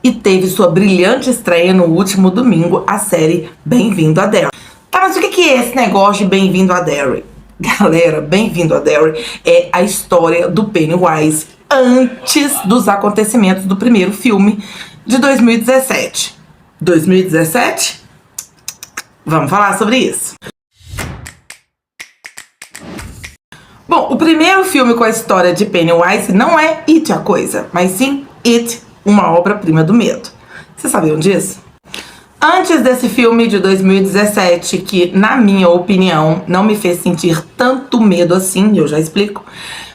e teve sua brilhante estreia no último domingo, a série Bem-vindo a Derry. Tá, mas o que é esse negócio de Bem-vindo a Derry? Galera, Bem-vindo a Derry é a história do Pennywise antes dos acontecimentos do primeiro filme de 2017. 2017? Vamos falar sobre isso. Bom, o primeiro filme com a história de Pennywise não é It a Coisa, mas sim It, uma obra-prima do medo. Vocês sabiam disso? Antes desse filme de 2017, que, na minha opinião, não me fez sentir tanto medo assim, eu já explico,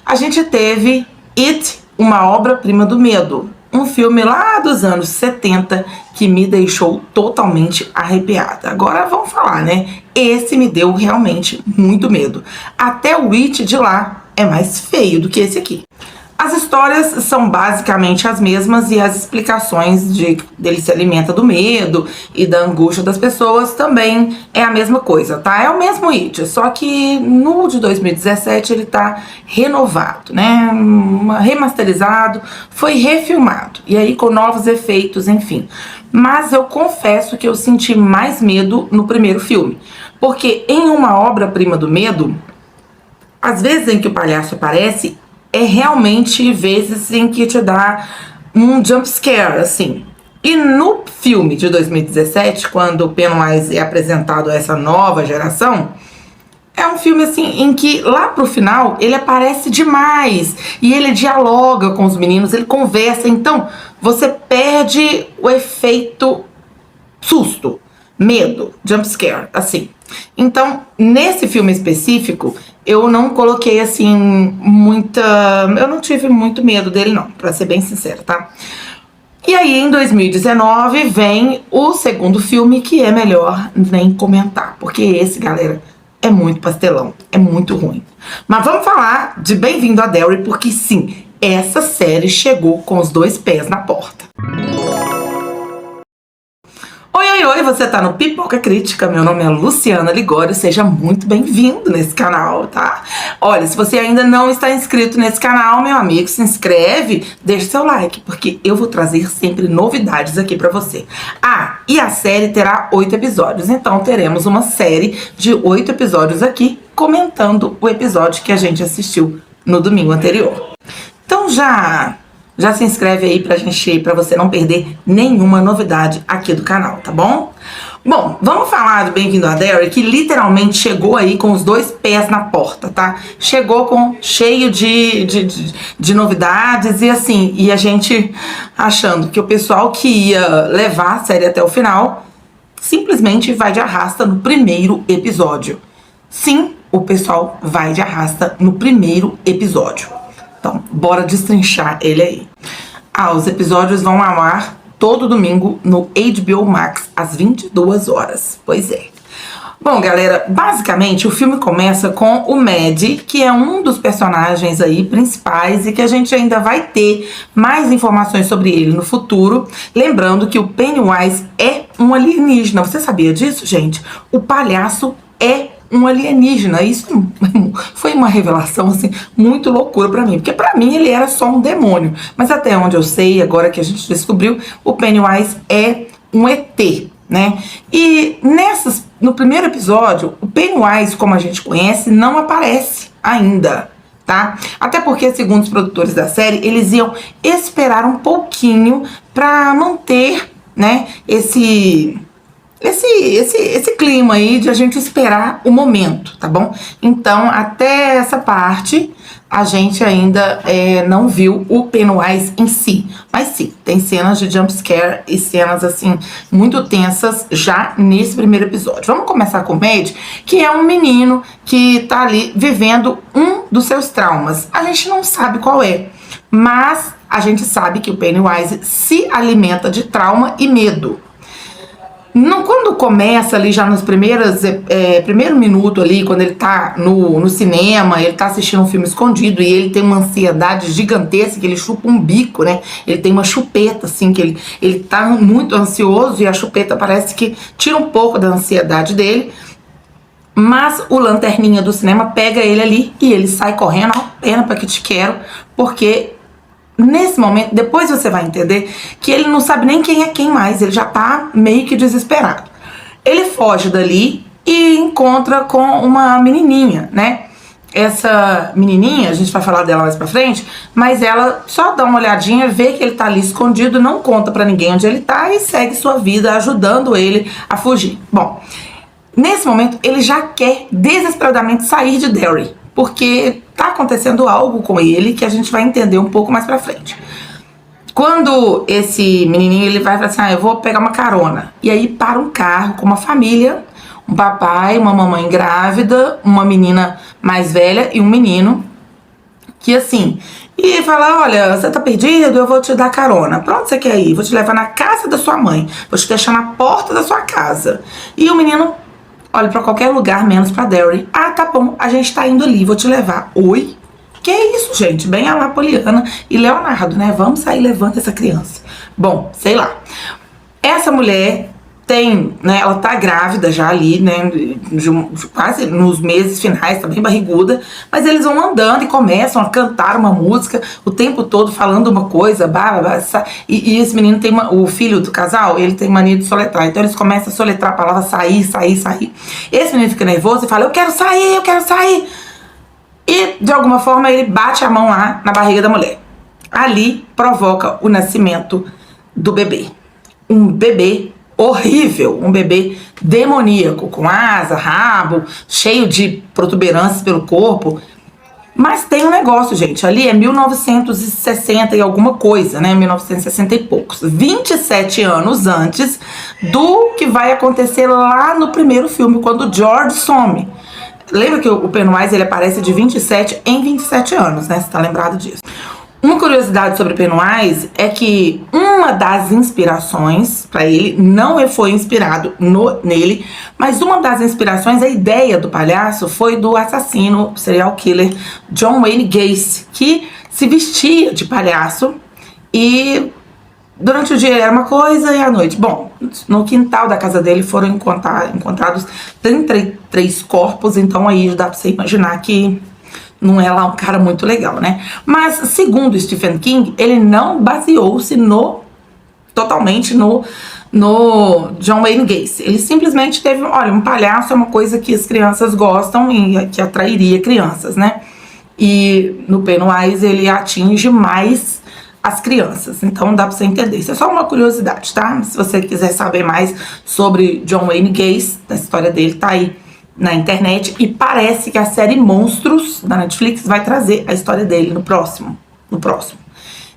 a gente teve It, uma obra-prima do medo. Um filme lá dos anos 70 que me deixou totalmente arrepiada. Agora vamos falar, né? Esse me deu realmente muito medo. Até o It de lá é mais feio do que esse aqui. As histórias são basicamente as mesmas e as explicações dele se alimenta do medo e da angústia das pessoas também é a mesma coisa, tá? É o mesmo It, só que no de 2017 ele tá renovado, né? Remasterizado, foi refilmado e aí com novos efeitos, enfim. Mas eu confesso que eu senti mais medo no primeiro filme, porque em uma obra-prima do medo, às vezes em que o palhaço aparece, é realmente vezes em que te dá um jump scare, assim. E no filme de 2017, quando o Pennywise é apresentado a essa nova geração, é um filme assim em que lá pro final ele aparece demais e ele dialoga com os meninos, ele conversa, então você perde o efeito susto, medo, jump scare, assim. Então, nesse filme específico, eu não coloquei, assim, eu não tive muito medo dele, não, pra ser bem sincera, tá? E aí, em 2019, vem o segundo filme, que é melhor nem comentar, porque esse, galera, é muito pastelão, é muito ruim. Mas vamos falar de Bem-vindo a Derry, porque sim, essa série chegou com os dois pés na porta. Oi, você tá no Pipoca Crítica, meu nome é Luciana Ligório, seja muito bem-vindo nesse canal, tá? Olha, se você ainda não está inscrito nesse canal, meu amigo, se inscreve, deixa seu like, porque eu vou trazer sempre novidades aqui pra você. Ah, e a série terá 8 episódios, então teremos uma série de 8 episódios aqui, comentando o episódio que a gente assistiu no domingo anterior. Então já se inscreve aí pra você não perder nenhuma novidade aqui do canal, tá bom? Bom, vamos falar do Bem-vindo a Derry, que literalmente chegou aí com os dois pés na porta, tá? Chegou cheio de novidades e assim, e a gente achando que o pessoal que ia levar a série até o final simplesmente vai de arrasta no primeiro episódio. Sim, o pessoal vai de arrasta no primeiro episódio. Então, bora destrinchar ele aí. Ah, os episódios vão ao ar todo domingo no HBO Max, às 22 horas. Pois é. Bom, galera, basicamente o filme começa com o Mad, que é um dos personagens aí principais e que a gente ainda vai ter mais informações sobre ele no futuro. Lembrando que o Pennywise é um alienígena. Você sabia disso, gente? O palhaço é um alienígena. Isso foi uma revelação assim muito loucura pra mim, porque pra mim ele era só um demônio, mas até onde eu sei, agora que a gente descobriu, o Pennywise é um ET, né? E no primeiro episódio, o Pennywise, como a gente conhece, não aparece ainda, tá? Até porque, segundo os produtores da série, eles iam esperar um pouquinho pra manter, né, esse clima aí de a gente esperar o momento, tá bom? Então, até essa parte, a gente ainda não viu o Pennywise em si. Mas sim, tem cenas de jumpscare e cenas, assim, muito tensas já nesse primeiro episódio. Vamos começar com o Mad, que é um menino que tá ali vivendo um dos seus traumas. A gente não sabe qual é, mas a gente sabe que o Pennywise se alimenta de trauma e medo. Quando começa ali já nos primeiro minuto ali, quando ele tá no cinema, ele tá assistindo um filme escondido e ele tem uma ansiedade gigantesca, que ele chupa um bico, né? Ele tem uma chupeta, assim, que ele tá muito ansioso e a chupeta parece que tira um pouco da ansiedade dele. Mas o lanterninha do cinema pega ele ali e ele sai correndo, ó, pena pra que te quero, porque nesse momento, depois você vai entender que ele não sabe nem quem é quem mais, ele já tá meio que desesperado. Ele foge dali e encontra com uma menininha, né? Essa menininha, a gente vai falar dela mais pra frente, mas ela só dá uma olhadinha, vê que ele tá ali escondido, não conta pra ninguém onde ele tá e segue sua vida ajudando ele a fugir. Bom, nesse momento ele já quer desesperadamente sair de Derry, porque tá acontecendo algo com ele que a gente vai entender um pouco mais pra frente. Quando esse menininho ele vai falar assim, eu vou pegar uma carona, e aí para um carro com uma família, um papai, uma mamãe grávida, uma menina mais velha e um menino, que assim, e fala, olha, você tá perdido, eu vou te dar carona. Pra onde você quer ir? Vou te levar na casa da sua mãe, vou te deixar na porta da sua casa. E o menino olha pra qualquer lugar, menos pra Derry. Ah, tá bom, a gente tá indo ali, vou te levar. Oi? Que isso, gente? Bem a la Poliana e Leonardo, né? Vamos sair levando essa criança. Bom, sei lá. Essa mulher tem, né, ela tá grávida já ali, né, quase nos meses finais, tá bem barriguda, mas eles vão andando e começam a cantar uma música o tempo todo falando uma coisa, e esse menino tem o filho do casal, ele tem mania de soletrar, então eles começam a soletrar a palavra sair, sair, sair. Esse menino fica nervoso e fala, eu quero sair, eu quero sair. E de alguma forma ele bate a mão lá na barriga da mulher. Ali provoca o nascimento do bebê. Um bebê horrível, um bebê demoníaco, com asa, rabo, cheio de protuberâncias pelo corpo. Mas tem um negócio, gente, ali é 1960 e alguma coisa, né, 1960 e poucos, 27 anos antes do que vai acontecer lá no primeiro filme, quando o George some. Lembra que o Pennywise ele aparece de 27 em 27 anos, né, você tá lembrado disso. Uma curiosidade sobre Pennywise é que uma das inspirações para ele não foi inspirado nele, mas uma das inspirações, a ideia do palhaço foi do assassino serial killer John Wayne Gacy, que se vestia de palhaço e durante o dia era uma coisa e à noite. Bom, no quintal da casa dele foram encontrados 33 corpos, então aí dá pra você imaginar que não é lá um cara muito legal, né? Mas, segundo Stephen King, ele não baseou-se totalmente no John Wayne Gacy. Ele simplesmente teve, olha, um palhaço é uma coisa que as crianças gostam e que atrairia crianças, né? E no Pennywise ele atinge mais as crianças, então dá pra você entender. Isso é só uma curiosidade, tá? Se você quiser saber mais sobre John Wayne Gacy, a história dele tá aí na internet, e parece que a série Monstros da Netflix vai trazer a história dele no próximo.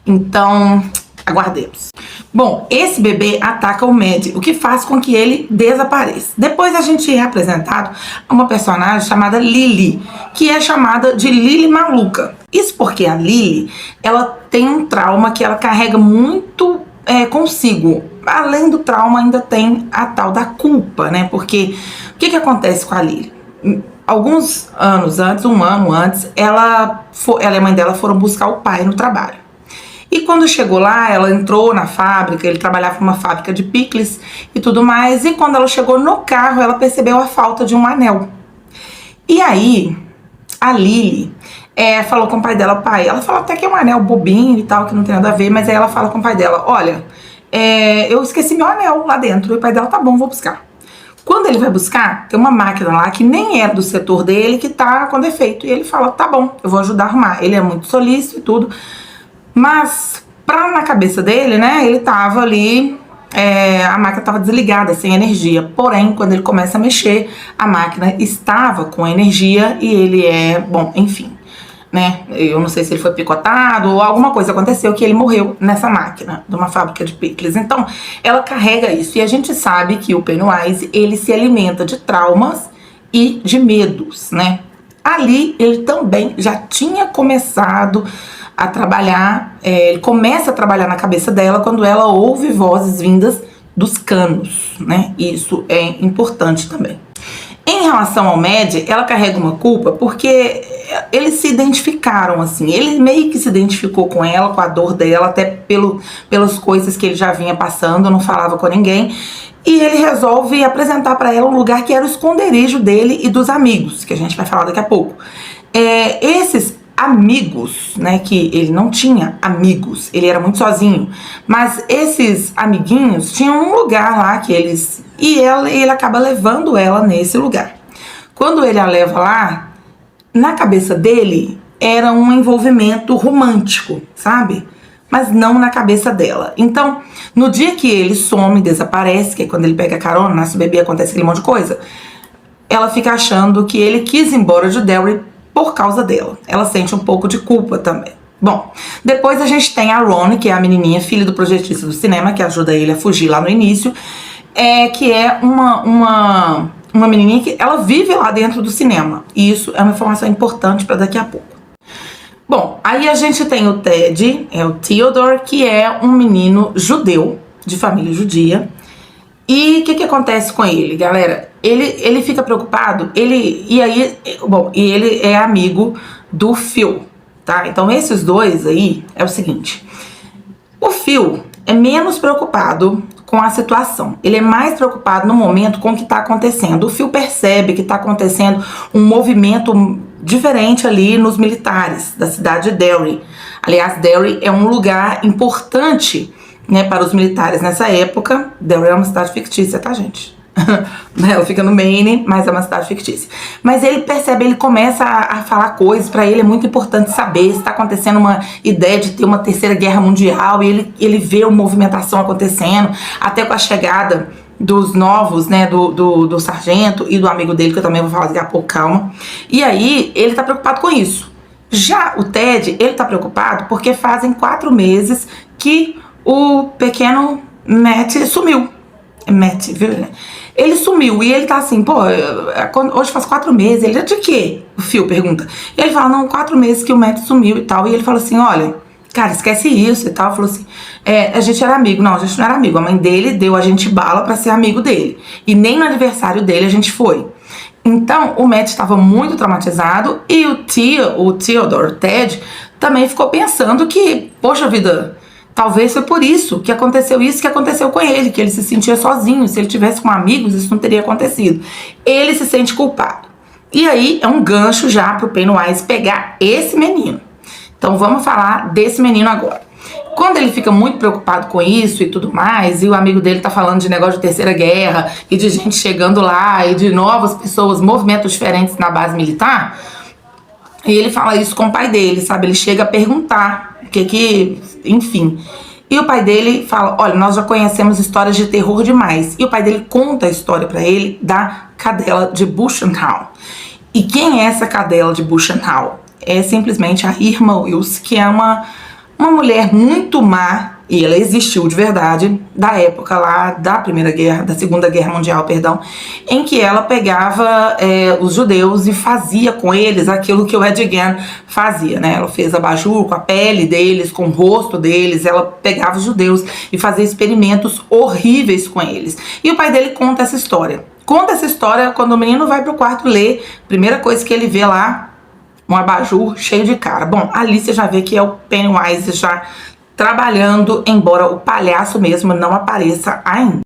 Então, aguardemos. Bom, esse bebê ataca o Mad, o que faz com que ele desapareça. Depois a gente é apresentado a uma personagem chamada Lily, que é chamada de Lily Maluca. Isso porque a Lily, ela tem um trauma que ela carrega muito consigo. Além do trauma, ainda tem a tal da culpa, né? Porque o que acontece com a Lily? Alguns anos antes, um ano antes, ela e a mãe dela foram buscar o pai no trabalho. E quando chegou lá, ela entrou na fábrica, ele trabalhava numa fábrica de picles e tudo mais, e quando ela chegou no carro, ela percebeu a falta de um anel. E aí, a Lily falou com o pai dela, pai, ela falou até que é um anel bobinho e tal, que não tem nada a ver, mas aí ela fala com o pai dela, olha, eu esqueci meu anel lá dentro. E o pai dela, tá bom, vou buscar. Quando ele vai buscar, tem uma máquina lá que nem é do setor dele, que tá com defeito. E ele fala, tá bom, eu vou ajudar a arrumar. Ele é muito solícito e tudo. Mas, na cabeça dele, né, ele tava ali, a máquina tava desligada, sem energia. Porém, quando ele começa a mexer, a máquina estava com energia e ele bom, enfim, né, eu não sei se ele foi picotado ou alguma coisa aconteceu que ele morreu nessa máquina de uma fábrica de picles. Então, ela carrega isso. E a gente sabe que o Pennywise, ele se alimenta de traumas e de medos, né. Ali, ele também já tinha começado a trabalhar, ele começa a trabalhar na cabeça dela quando ela ouve vozes vindas dos canos, né? Isso é importante também. Em relação ao Mad, ela carrega uma culpa porque eles se identificaram, assim, ele meio que se identificou com ela, com a dor dela, até pelas coisas que ele já vinha passando, não falava com ninguém, e ele resolve apresentar para ela um lugar que era o esconderijo dele e dos amigos, que a gente vai falar daqui a pouco. amigos, né? Que ele não tinha amigos, ele era muito sozinho. Mas esses amiguinhos tinham um lugar lá que eles... E ele acaba levando ela nesse lugar. Quando ele a leva lá, na cabeça dele era um envolvimento romântico, sabe? Mas não na cabeça dela. Então, no dia que ele some, desaparece, que é quando ele pega a carona, nasce o bebê, acontece aquele monte de coisa, ela fica achando que ele quis ir embora de Derry por causa dela. Ela sente um pouco de culpa também. Bom, depois a gente tem a Ron, que é a menininha, filha do projetista do cinema, que ajuda ele a fugir lá no início, que é uma menininha que ela vive lá dentro do cinema. E isso é uma informação importante para daqui a pouco. Bom, aí a gente tem o Ted, o Theodore, que é um menino judeu, de família judia. E o que acontece com ele, galera? Ele fica preocupado, e ele é amigo do Phil, tá? Então esses dois aí é o seguinte: o Phil é menos preocupado com a situação, ele é mais preocupado no momento com o que está acontecendo. O Phil percebe que está acontecendo um movimento diferente ali nos militares da cidade de Derry. Aliás, Derry é um lugar importante, né, para os militares nessa época. Derry é uma cidade fictícia, tá, gente? Ela fica no Maine, mas é uma cidade fictícia. Mas ele percebe, ele começa a falar coisas, para ele é muito importante saber se está acontecendo uma ideia de ter uma terceira guerra mundial, e ele vê a movimentação acontecendo, até com a chegada dos novos, né, do sargento e do amigo dele, que eu também vou falar daqui a pouco, calma. E aí, ele tá preocupado com isso. Já o Ted, ele tá preocupado porque fazem 4 meses que o pequeno Matt sumiu. Matt, viu? Ele sumiu e ele tá assim, pô, hoje faz 4 meses. Ele, de quê? O Phil pergunta. E ele fala, não, 4 meses que o Matt sumiu e tal. E ele fala assim, olha, cara, esquece isso e tal. Falou assim, a gente era amigo. Não, a gente não era amigo. A mãe dele deu a gente bala pra ser amigo dele. E nem no aniversário dele a gente foi. Então, o Matt estava muito traumatizado. E o Theodore, Ted, também ficou pensando que, poxa vida, talvez foi por isso que aconteceu com ele, que ele se sentia sozinho. Se ele tivesse com amigos, isso não teria acontecido. Ele se sente culpado. E aí, é um gancho já pro Pennywise pegar esse menino. Então vamos falar desse menino agora. Quando ele fica muito preocupado com isso e tudo mais, e o amigo dele tá falando de negócio de terceira guerra, e de gente chegando lá, e de novas pessoas, movimentos diferentes na base militar, e ele fala isso com o pai dele, sabe? Ele chega a perguntar enfim. E o pai dele fala, olha, nós já conhecemos histórias de terror demais. E o pai dele conta a história pra ele da cadela de Bushenhall. E quem é essa cadela de Bushenhall? É simplesmente a Irma Wills, que é uma mulher muito má, e ela existiu de verdade, da época lá da Segunda Guerra Mundial, perdão, em que ela pegava os judeus e fazia com eles aquilo que o Ed Gein fazia, né? Ela fez abajur com a pele deles, com o rosto deles, ela pegava os judeus e fazia experimentos horríveis com eles. E o pai dele conta essa história. Conta essa história quando o menino vai pro quarto ler, primeira coisa que ele vê lá, um abajur cheio de cara. Bom, ali você já vê que é o Pennywise já trabalhando, embora o palhaço mesmo não apareça ainda.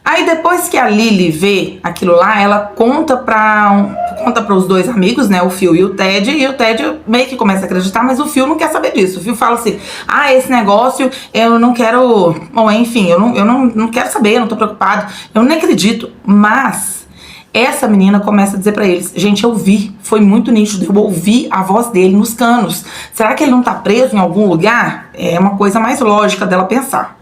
Aí depois que a Lily vê aquilo lá, ela conta para os dois amigos, né, o Phil e o Ted meio que começa a acreditar, mas o Phil não quer saber disso. O Phil fala assim, esse negócio eu não quero, bom, enfim, eu não quero saber, eu não tô preocupado, eu nem acredito, mas essa menina começa a dizer pra eles, gente, eu vi, foi muito nítido, eu ouvi a voz dele nos canos. Será que ele não tá preso em algum lugar? É uma coisa mais lógica dela pensar.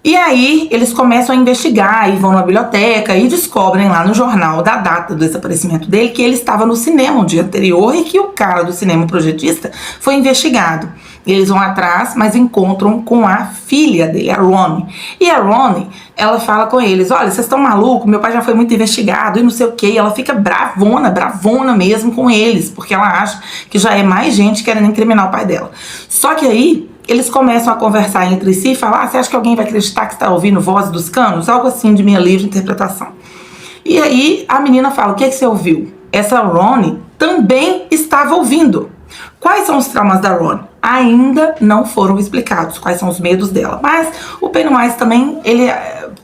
E aí eles começam a investigar e vão na biblioteca e descobrem lá no jornal da data do desaparecimento dele que ele estava no cinema o dia anterior e que o cara do cinema projetista foi investigado. Eles vão atrás, mas encontram com a filha dele, a Ron. E a Ron, ela fala com eles, olha, vocês estão malucos, meu pai já foi muito investigado e não sei o que. E ela fica bravona mesmo com eles, porque ela acha que já é mais gente querendo incriminar o pai dela. Só que aí eles começam a conversar entre si e falar, você acha que alguém vai acreditar que está ouvindo voz dos canos? Algo assim de minha livre interpretação. E aí a menina fala, o que você ouviu? Essa Ron também estava ouvindo. Quais são os traumas da Ron? Ainda não foram explicados quais são os medos dela. Mas o Pennywise também,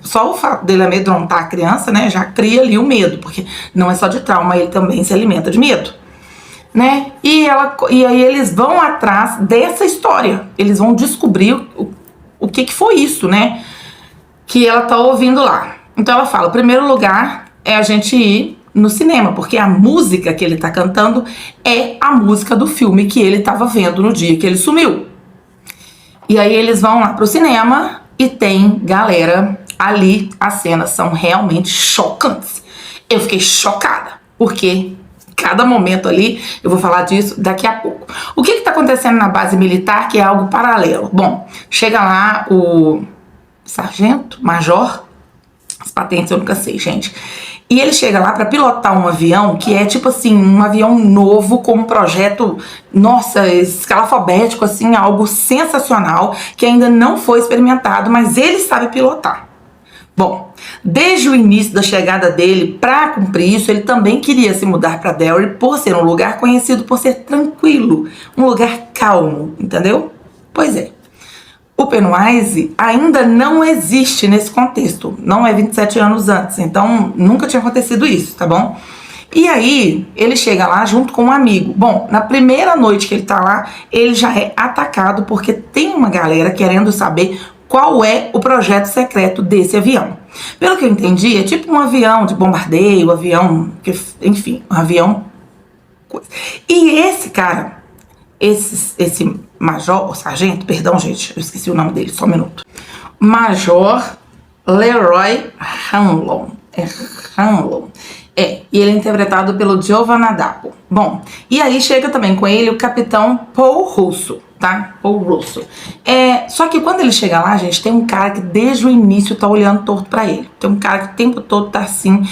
só o fato dele amedrontar a criança, né, já cria ali o medo, porque não é só de trauma, ele também se alimenta de medo. né? E aí eles vão atrás dessa história. Eles vão descobrir o que foi isso, né? Que ela tá ouvindo lá. Então ela fala, o primeiro lugar é a gente ir no cinema, porque a música que ele tá cantando é a música do filme que ele tava vendo no dia que ele sumiu. E aí eles vão lá pro cinema e tem galera ali. As cenas são realmente chocantes. Eu fiquei chocada, porque cada momento ali, eu vou falar disso daqui a pouco. O que tá acontecendo na base militar que é algo paralelo? Bom, chega lá o sargento, major, as patentes eu nunca sei, gente. E ele chega lá para pilotar um avião que é tipo assim, um avião novo com um projeto, nossa, escalafobético, assim, algo sensacional que ainda não foi experimentado, mas ele sabe pilotar. Bom, desde o início da chegada dele, para cumprir isso, ele também queria se mudar para Derry por ser um lugar conhecido por ser tranquilo, um lugar calmo, entendeu? Pois é. O Pennywise ainda não existe nesse contexto, não é 27 anos antes, então nunca tinha acontecido isso, tá bom? E aí, ele chega lá junto com um amigo. Bom, na primeira noite que ele tá lá, ele já é atacado porque tem uma galera querendo saber qual é o projeto secreto desse avião. Pelo que eu entendi, é tipo um avião de bombardeio, enfim, um avião... E esse cara, esse major, ou sargento, perdão gente, eu esqueci o nome dele, só um minuto. Major Leroy Hanlon. Hanlon. E ele é interpretado pelo Giovanni Dapo. Bom, e aí chega também com ele o capitão Paul Russo, tá? Paul Russo. Só que quando ele chega lá, gente, tem um cara que desde o início tá olhando torto pra ele. Tem um cara que o tempo todo tá assim.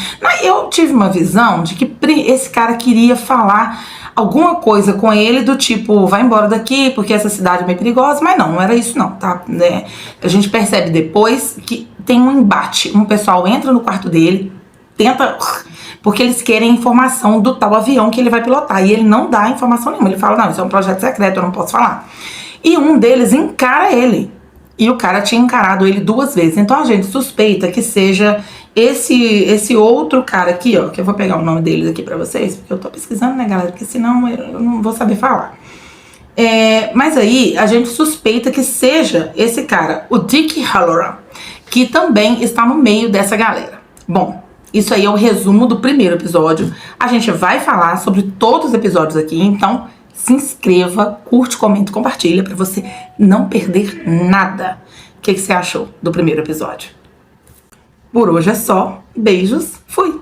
Eu tive uma visão de que esse cara queria falar alguma coisa com ele do tipo, vai embora daqui porque essa cidade é meio perigosa, mas não era isso não, tá? A gente percebe depois que tem um embate, um pessoal entra no quarto dele, tenta, porque eles querem informação do tal avião que ele vai pilotar, e ele não dá informação nenhuma, ele fala, não, isso é um projeto secreto, eu não posso falar. E um deles encara ele, e o cara tinha encarado ele 2 vezes, então a gente suspeita que seja esse outro cara aqui, ó, que eu vou pegar o nome deles aqui pra vocês, porque eu tô pesquisando, né, galera, porque senão eu não vou saber falar. Mas aí a gente suspeita que seja esse cara, o Dick Halloran, que também está no meio dessa galera. Bom, isso aí é o resumo do primeiro episódio. A gente vai falar sobre todos os episódios aqui, então se inscreva, curte, comenta e compartilha pra você não perder nada. O que você achou do primeiro episódio? Por hoje é só. Beijos, fui!